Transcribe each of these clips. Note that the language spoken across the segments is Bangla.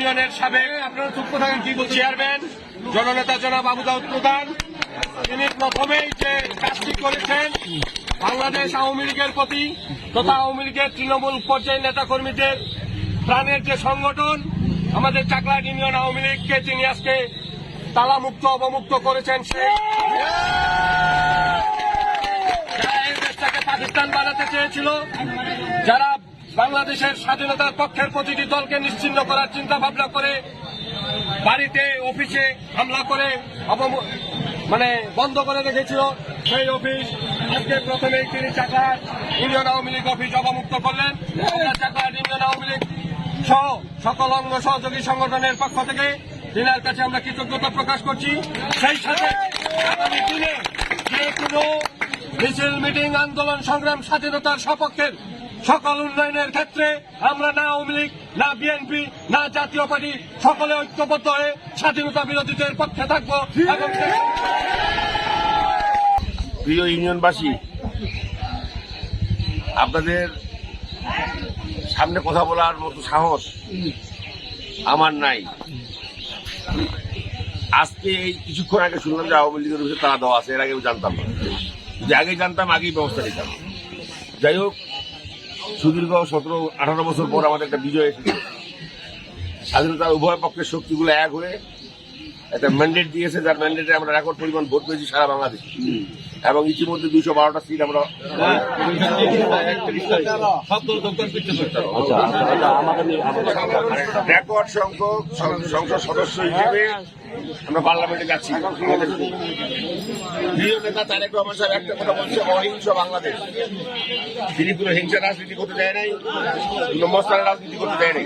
ইউনিয়নের সাবেক চেয়ারম্যান জননেতা জনাব আবু দাউদ প্রধান, তিনি প্রথমেই যে কাজটি করেছেন বাংলাদেশ আওয়ামী লীগের প্রতি তথা আওয়ামী লীগের তৃণমূল পর্যায়ের নেতাকর্মীদের প্রাণের যে সংগঠন আমাদের চাকলাহাট ইউনিয়ন আওয়ামী লীগকে তিনি আজকে তালামুক্ত অবমুক্ত করেছেন। সেই এই দেশটাকে পাকিস্তান বানাতে চেয়েছিল, যারা বাংলাদেশের স্বাধীনতার পক্ষের প্রতিটি দলকে নিশ্চিহ্ন করার চিন্তা ভাবনা করে বাড়িতে অফিসে হামলা করে বন্ধ করে রেখেছিল, সেই অফিস আজকে প্রথমেই তিনি চাকলাহাট ইউনিয়ন আওয়ামী লীগ অফিস অবমুক্ত করলেন। চাকলাহাট ইউনিয়ন আওয়ামী লীগ সহ সকল অঙ্গ সহযোগী সংগঠনের পক্ষ থেকে তিনার কাছে আমরা কৃতজ্ঞতা প্রকাশ করছি। সেই সাথে আগামী দিনে যে কোনো মিছিল, মিটিং, আন্দোলন, সংগ্রাম স্বাধীনতার সপক্ষের সকল উন্নয়নের ক্ষেত্রে আমরা না আওয়ামী লীগ, না বিএনপি, না জাতীয় পার্টি সকলে ঐক্যবদ্ধ হয়ে স্বাধীনতা বিরোধীদের পক্ষে থাকবো। এবং প্রিয় ইউনিয়নবাসী, আপনাদের সামনে কথা বলার মতো সাহস আমার নাই। আজকে এই কিছুক্ষণ আগে শুনলাম যে আওয়ামী লীগের বিষয়ে তারা দেওয়া আছে, এর আগে জানতাম না। যদি আগে জানতাম আগেই ব্যবস্থা নিতাম। যাই হোক, সুদীর্ঘ 17-18 বছর পর আমাদের একটা বিজয় এসেছে। স্বাধীনতার উভয় পক্ষের শক্তিগুলো এক হয়ে একটা ম্যান্ডেট দিয়েছে, যার ম্যান্ডেটে আমরা রেকর্ড পরিমাণ ভোট পেয়েছি সারা বাংলাদেশ। এবং ইতিমধ্যে 212টা সিট আমরা রেকর্ড সংখ্যক সংসদ সদস্য হিসেবে আমরা পার্লামেন্টে যাচ্ছি। প্রিয় নেতা তারেক রহমান সাহেব একটা কথা বলছে, অহিংস বাংলাদেশ। তিনি কোনো হিংসা রাজনীতি করতে দেয় নাই, কোনো মশলার রাজনীতি করতে দেয় নাই।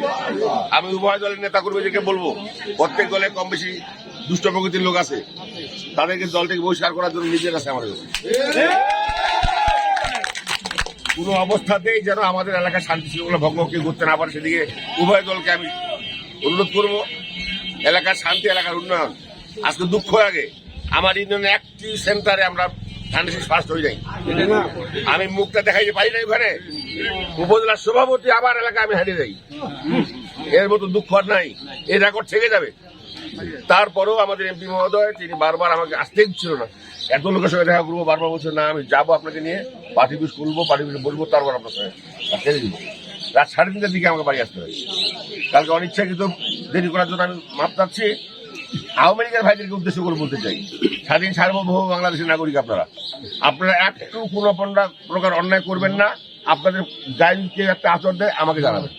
আমি উভয় দলের নেতা কর্মীদেরকে বলবো, প্রত্যেক দলে কম বেশি দুষ্ট প্রকৃতির লোক আছে, তাদেরকে দল থেকে বহিষ্কার করার জন্য নিজের আছে আমাদের। কোন অবস্থাতেই যেন আমাদের এলাকার শান্তি শৃঙ্খলা ভঙ্গ কেউ করতে না পারে, সেদিকে উভয় দলকে আমি অনুরোধ করব। এলাকার শান্তি, এলাকার উন্নয়ন। আজকে দুঃখ লাগে, আমার ইউনিয়নে একটি সেন্টারে আমরা ফার্স্ট হয়ে যাই। আমি মুখটা দেখাইতে পারি না, ওখানে উপজেলার সভাপতি আমার এলাকায় আমি হারিয়ে যাই। এর মতো দুঃখ আর নাই, এই রেকর্ড থেকে যাবে। তারপরেও আমাদের এমপি মহোদয় তিনি বারবার আমাকে আসতে দিচ্ছিল না। এত লোকের সঙ্গে দেখা করবো, বারবার বলছে না আমি যাবো আপনাকে নিয়ে, পার্টি বিষ করবো, পার্টি বিষ বলবো, তারপর আপনার সঙ্গে ছেড়ে দিব। রাত 3:30টার দিকে আমাকে বাড়ি আসতে হয়। কালকে অনিচ্ছাকৃত দেরি করার জন্য আমি মাপ চাচ্ছি। আওয়ামী লীগের ভাইদেরকে উদ্দেশ্য করে বলতে চাই, স্বাধীন সার্বভৌম বাংলাদেশের নাগরিক আপনারা একটু কোনো প্রকার অন্যায় করবেন না। আপনাদের গাড়িকে একটা আচর দেয় আমাকে জানাবেন।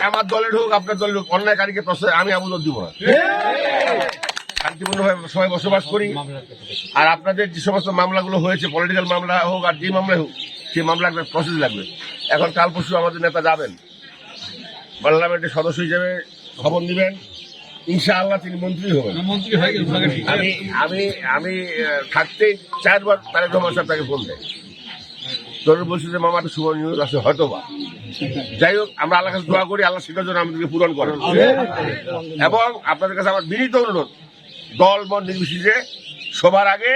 আমার দলের হোক, আপনার দলের হোক, অন্যায়কারীকে প্রশ্রয় আমি আবুদর দিব না। শান্তিপূর্ণভাবে সবাই বসবাস করি। আর আপনাদের যে সমস্ত মামলাগুলো হয়েছে, পলিটিক্যাল মামলা হোক আর যে মামলা হোক, সেই মামলা একটা প্রসেস লাগবে। এখন কাল পরশু আমাদের নেতা যাবেন পার্লামেন্টের সদস্য হিসেবে, খবর দিবেন, ইনশাআল্লাহ তিনি মন্ত্রী হবেন। আমি থাকতেই 4 বার তারেক রহমান সাহেব তাকে ফোন দেয়, তোর বলছি যে মামা একটা শুভ নিউজ আছে হয়তো বা। যাই হোক, আমরা আল্লাহর কাছে দোয়া করি, আল্লাহ সেটার জন্য আমাদেরকে পূরণ করেন। এবং আপনাদের কাছে আমার বিনীত অনুরোধ, দল মত নির্বিশেষে সবার আগে